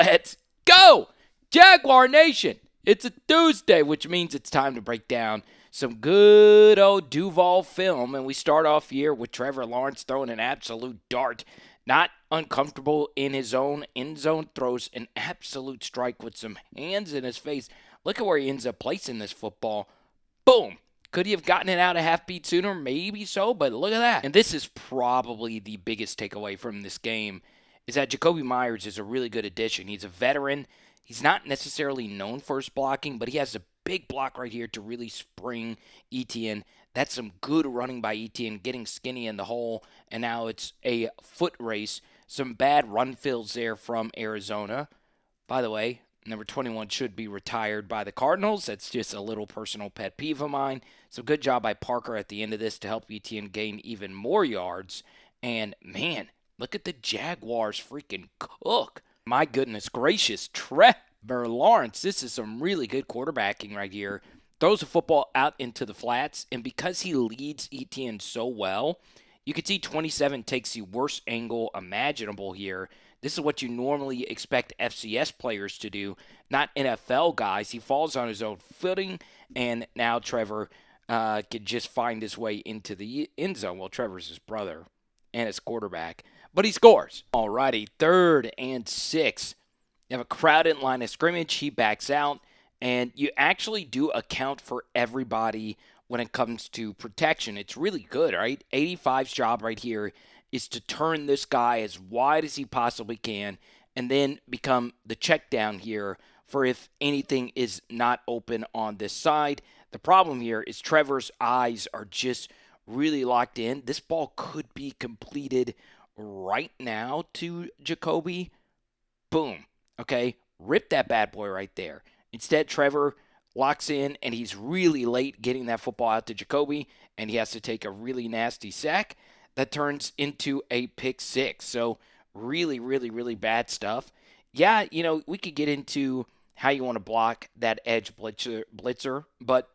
Let's go, Jaguar Nation. It's a Tuesday, which means it's time to break down some good old Duval film. And we start off here with Trevor Lawrence throwing an absolute dart. Not uncomfortable in his own end zone, throws an absolute strike with some hands in his face. Look at where he ends up placing this football. Boom. Could he have gotten it out a half beat sooner? Maybe so, but look at that. And this is probably the biggest takeaway from this game, is that Jakobi Myers is a really good addition. He's a veteran. He's not necessarily known for his blocking, but he has a big block right here to really spring Etienne. That's some good running by Etienne, getting skinny in the hole, and now it's a foot race. Some bad run fills there from Arizona. By the way, number 21 should be retired by the Cardinals. That's just a little personal pet peeve of mine. So good job by Parker at the end of this to help Etienne gain even more yards. And, man, look at the Jaguars freaking cook. My goodness gracious, Trevor Lawrence. This is some really good quarterbacking right here. Throws the football out into the flats, and because he leads Etienne so well, you can see 27 takes the worst angle imaginable here. This is what you normally expect FCS players to do, not NFL guys. He falls on his own footing, and now Trevor could just find his way into the end zone. Well, Trevor's his brother and his quarterback, but he scores. Alrighty, 3rd and 6. You have a crowded line of scrimmage. He backs out, and you actually do account for everybody when it comes to protection. It's really good, right? 85's job right here is to turn this guy as wide as he possibly can and then become the check down here for if anything is not open on this side. The problem here is Trevor's eyes are just really locked in. This ball could be completed right now to Jakobi. Boom. Okay, rip that bad boy right there. Instead, Trevor locks in, and he's really late getting that football out to Jakobi, and he has to take a really nasty sack that turns into a pick six. So really, really, really bad stuff. Yeah, we could get into how you want to block that edge blitzer, but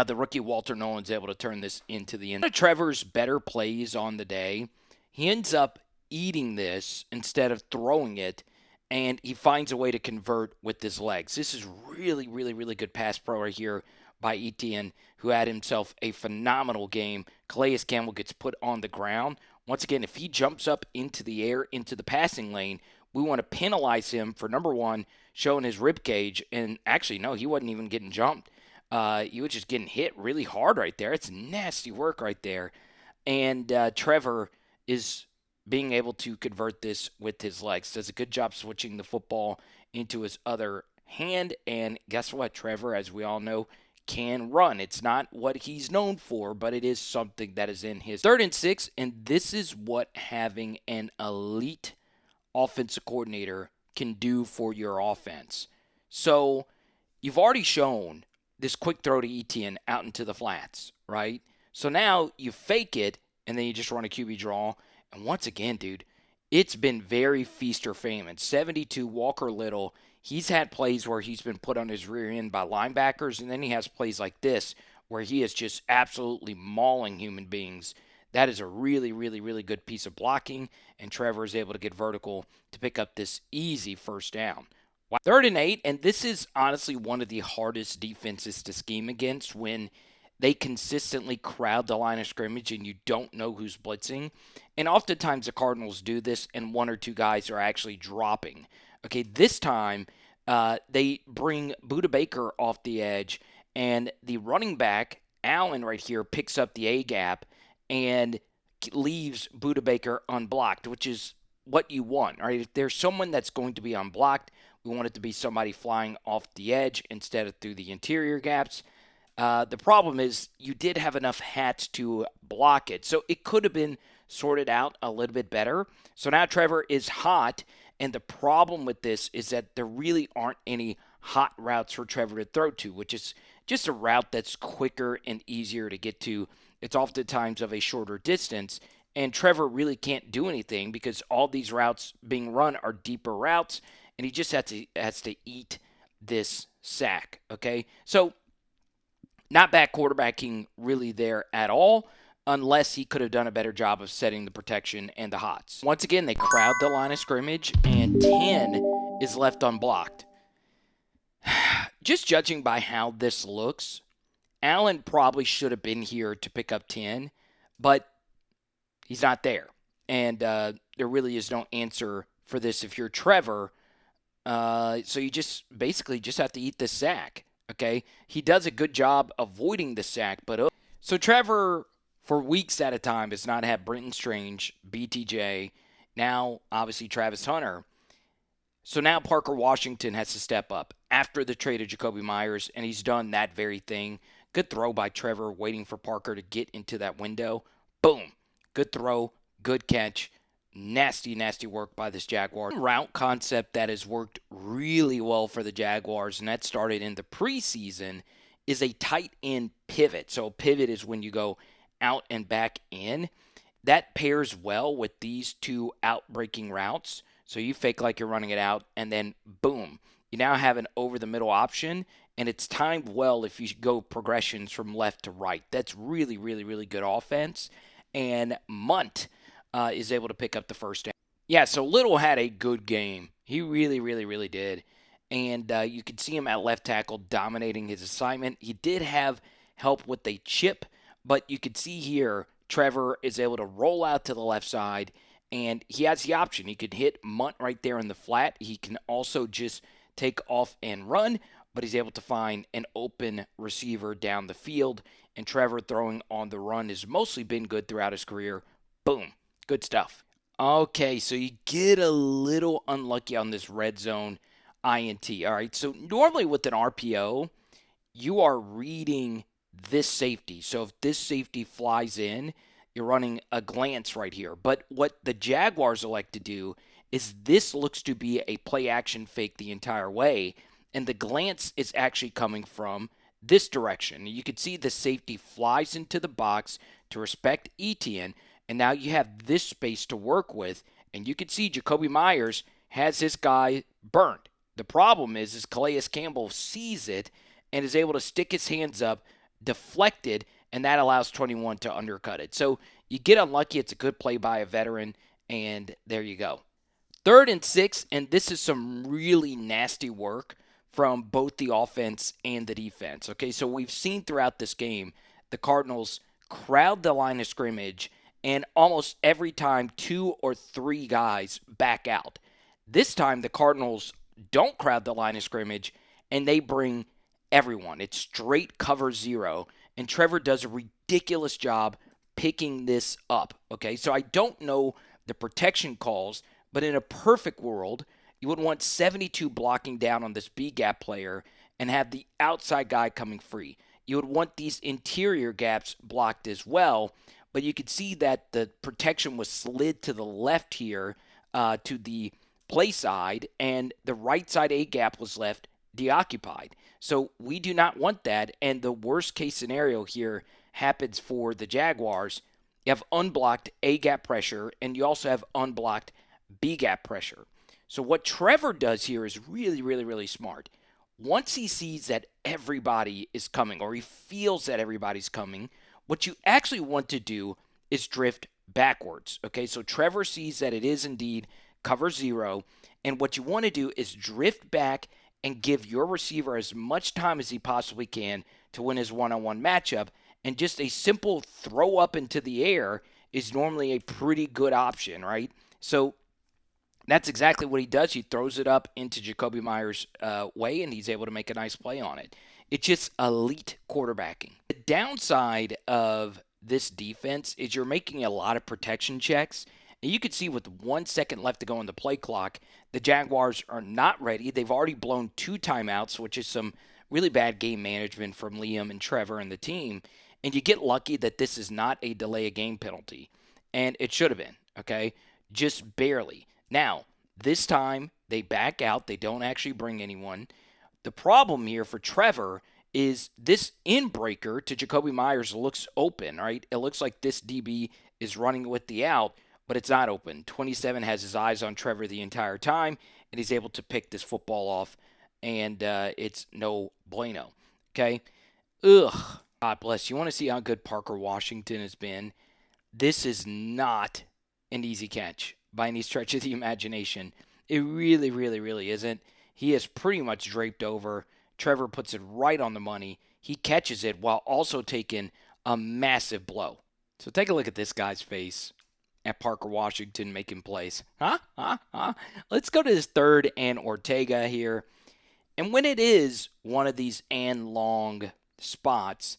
the rookie Walter Nolan's able to turn this into the end. One of Trevor's better plays on the day, he ends up eating this instead of throwing it, and he finds a way to convert with his legs. This is really, really, really good pass pro right here by Etienne, who had himself a phenomenal game. Calais Campbell gets put on the ground. Once again, if he jumps up into the air, into the passing lane, we want to penalize him for, number one, showing his rib cage. And actually, no, he wasn't even getting jumped. He was just getting hit really hard right there. It's nasty work right there. And Trevor is being able to convert this with his legs. Does a good job switching the football into his other hand. And guess what? Trevor, as we all know, can run. It's not what he's known for, but it is something that is in his 3rd and 6. And this is what having an elite offensive coordinator can do for your offense. So you've already shown this quick throw to Etienne out into the flats, right? So now you fake it, and then you just run a QB draw. And once again, dude, it's been very feast or famine. 72, Walker Little, he's had plays where he's been put on his rear end by linebackers, and then he has plays like this where he is just absolutely mauling human beings. That is a really, really, really good piece of blocking, and Trevor is able to get vertical to pick up this easy first down. 3rd and 8, and this is honestly one of the hardest defenses to scheme against when they consistently crowd the line of scrimmage and you don't know who's blitzing. And oftentimes the Cardinals do this and one or two guys are actually dropping. Okay, this time they bring Budda Baker off the edge, and the running back, Allen right here, picks up the A-gap and leaves Budda Baker unblocked, which is what you want. Right? If there's someone that's going to be unblocked, we want it to be somebody flying off the edge instead of through the interior gaps. The problem is you did have enough hats to block it, so it could have been sorted out a little bit better. So now Trevor is hot, and the problem with this is that there really aren't any hot routes for Trevor to throw to, which is just a route that's quicker and easier to get to. It's oftentimes of a shorter distance, and Trevor really can't do anything because all these routes being run are deeper routes, and he just has to eat this sack, okay? So not bad quarterbacking really there at all, unless he could have done a better job of setting the protection and the hots. Once again, they crowd the line of scrimmage, and 10 is left unblocked. Just judging by how this looks, Allen probably should have been here to pick up 10, but he's not there. And there really is no answer for this if you're Trevor. So you just basically just have to eat the sack. Okay, he does a good job avoiding the sack, but so Trevor for weeks at a time has not had Brenton Strange, BTJ, now obviously Travis Hunter. So now Parker Washington has to step up after the trade of Jakobi Myers, and he's done that very thing. Good throw by Trevor, waiting for Parker to get into that window. Boom. Good throw, good catch. Nasty, nasty work by this Jaguar. Route concept that has worked really well for the Jaguars, and that started in the preseason, is a tight end pivot. So a pivot is when you go out and back in. That pairs well with these two out-breaking routes. So you fake like you're running it out, and then boom. You now have an over-the-middle option, and it's timed well if you go progressions from left to right. That's really, really, really good offense. And Munt is able to pick up the first down. Yeah, so Little had a good game. He really, really, really did. And you could see him at left tackle dominating his assignment. He did have help with a chip, but you could see here Trevor is able to roll out to the left side, and he has the option. He could hit Munt right there in the flat. He can also just take off and run, but he's able to find an open receiver down the field. And Trevor throwing on the run has mostly been good throughout his career. Boom. Good stuff. Okay, so you get a little unlucky on this red zone INT. All right, so normally with an RPO, you are reading this safety. So if this safety flies in, you're running a glance right here. But what the Jaguars elect to do is this looks to be a play action fake the entire way, and the glance is actually coming from this direction. You can see the safety flies into the box to respect Etienne, and now you have this space to work with, and you can see Jakobi Myers has this guy burned. The problem is Calais Campbell sees it and is able to stick his hands up, deflected, and that allows 21 to undercut it. So you get unlucky. It's a good play by a veteran, and there you go. 3rd and 6, and this is some really nasty work from both the offense and the defense. Okay, so we've seen throughout this game the Cardinals crowd the line of scrimmage, and almost every time 2 or 3 guys back out. This time the Cardinals don't crowd the line of scrimmage, and they bring everyone. It's straight cover 0, and Trevor does a ridiculous job picking this up. Okay, so I don't know the protection calls, but in a perfect world, you would want 72 blocking down on this B-gap player and have the outside guy coming free. You would want these interior gaps blocked as well, but you could see that the protection was slid to the left here to the play side, and the right side A-gap was left deoccupied. So we do not want that, and the worst case scenario here happens for the Jaguars. You have unblocked A-gap pressure, and you also have unblocked B-gap pressure. So what Trevor does here is really, really, really smart. Once he sees that everybody is coming, or he feels that everybody's coming, what you actually want to do is drift backwards. Okay, so Trevor sees that it is indeed cover 0, and what you want to do is drift back and give your receiver as much time as he possibly can to win his one-on-one matchup, and just a simple throw up into the air is normally a pretty good option, right? So that's exactly what he does. He throws it up into Jakobi Myers' way, and he's able to make a nice play on it. It's just elite quarterbacking. The downside of this defense is you're making a lot of protection checks. And you can see with 1 second left to go on the play clock, the Jaguars are not ready. They've already blown 2 timeouts, which is some really bad game management from Liam and Trevor and the team. And you get lucky that this is not a delay of game penalty. And it should have been, okay? Just barely. Now, this time they back out. They don't actually bring anyone. The problem here for Trevor is this in-breaker to Jakobi Myers looks open, right? It looks like this DB is running with the out, but it's not open. 27 has his eyes on Trevor the entire time, and he's able to pick this football off, and it's no bueno, okay? Ugh. God bless. You want to see how good Parker Washington has been? This is not an easy catch by any stretch of the imagination. It really, really, really isn't. He is pretty much draped over. Trevor puts it right on the money. He catches it while also taking a massive blow. So take a look at this guy's face at Parker Washington making plays. Let's go to his third and Ortega here. And when it is one of these and long spots,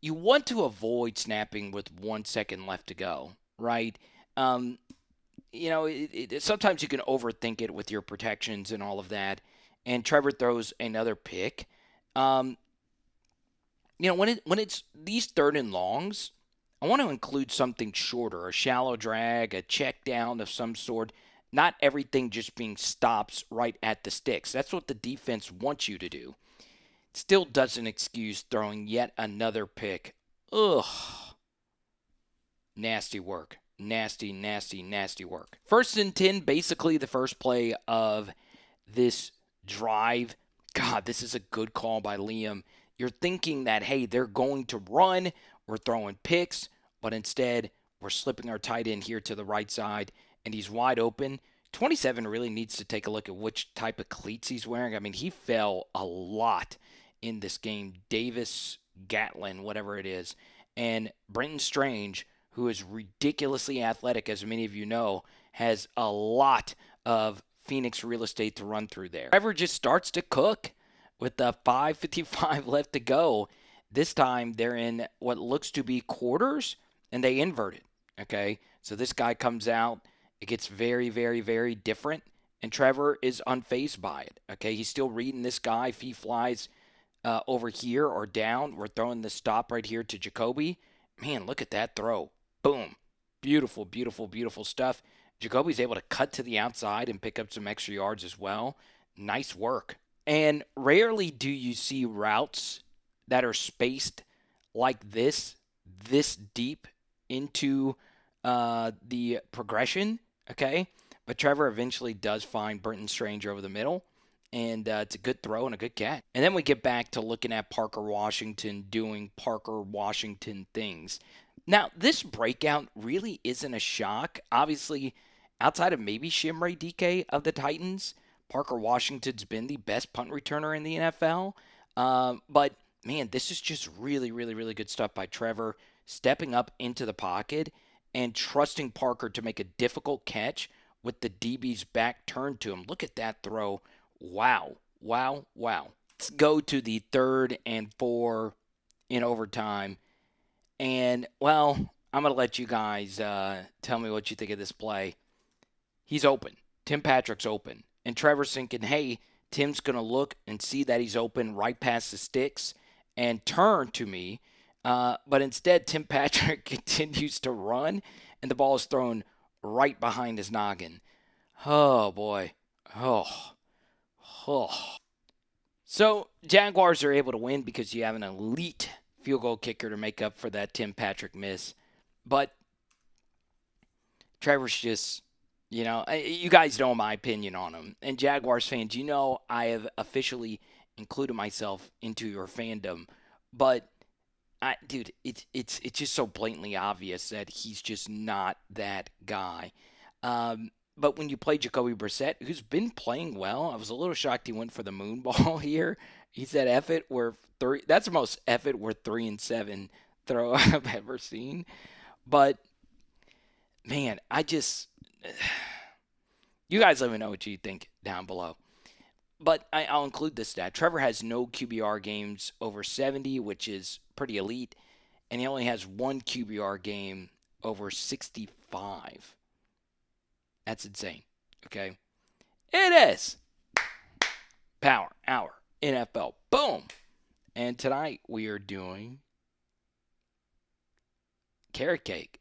you want to avoid snapping with 1 second left to go, right? Um, sometimes you can overthink it with your protections and all of that. And Trevor throws another pick. Um, when it's these third and longs, I want to include something shorter, a shallow drag, a check down of some sort. Not everything just being stops right at the sticks. That's what the defense wants you to do. Still doesn't excuse throwing yet another pick. Ugh. Nasty work. Nasty, nasty, nasty work. 1st and 10, basically the first play of this drive. God, this is a good call by Liam. You're thinking that, hey, they're going to run. We're throwing picks. But instead, we're slipping our tight end here to the right side. And he's wide open. 27 really needs to take a look at which type of cleats he's wearing. I mean, he fell a lot in this game. Davis, Gatlin, whatever it is. And Brenton Strange, who is ridiculously athletic, as many of you know, has a lot of Phoenix real estate to run through there. Trevor just starts to cook with the 5:55 left to go. This time they're in what looks to be quarters, and they invert it. Okay, so this guy comes out. It gets very, very, very different, and Trevor is unfazed by it. Okay, he's still reading this guy. If he flies over here or down, we're throwing the stop right here to Jakobi. Man, look at that throw. Boom. Beautiful, beautiful, beautiful stuff. Jakobi's able to cut to the outside and pick up some extra yards as well. Nice work. And rarely do you see routes that are spaced like this deep into the progression, okay? But Trevor eventually does find Brenton Strange over the middle, and it's a good throw and a good catch. And then we get back to looking at Parker Washington doing Parker Washington things. Now, this breakout really isn't a shock. Obviously, outside of maybe Shimray DK of the Titans, Parker Washington's been the best punt returner in the NFL. But, man, this is just really, really, really good stuff by Trevor, stepping up into the pocket and trusting Parker to make a difficult catch with the DB's back turned to him. Look at that throw. Wow, wow, wow. Let's go to the 3rd and 4 in overtime. And, well, I'm going to let you guys tell me what you think of this play. He's open. Tim Patrick's open. And Trevor's thinking, hey, Tim's going to look and see that he's open right past the sticks and turn to me. But instead, Tim Patrick continues to run, and the ball is thrown right behind his noggin. Oh, boy. Oh. So, Jaguars are able to win because you have an elite field goal kicker to make up for that Tim Patrick miss. But Trevor's just, you guys know my opinion on him. And Jaguars fans, I have officially included myself into your fandom. But, dude, it's just so blatantly obvious that he's just not that guy. But when you play Jacoby Brissett, who's been playing well, I was a little shocked he went for the moon ball here. He said, F it, that's the most F it, we're 3-7 throw I've ever seen. But, man, you guys let me know what you think down below. But I'll include this stat. Trevor has no QBR games over 70, which is pretty elite. And he only has one QBR game over 65. That's insane, okay? It is Power Hour NFL. Boom. And tonight we are doing carrot cake.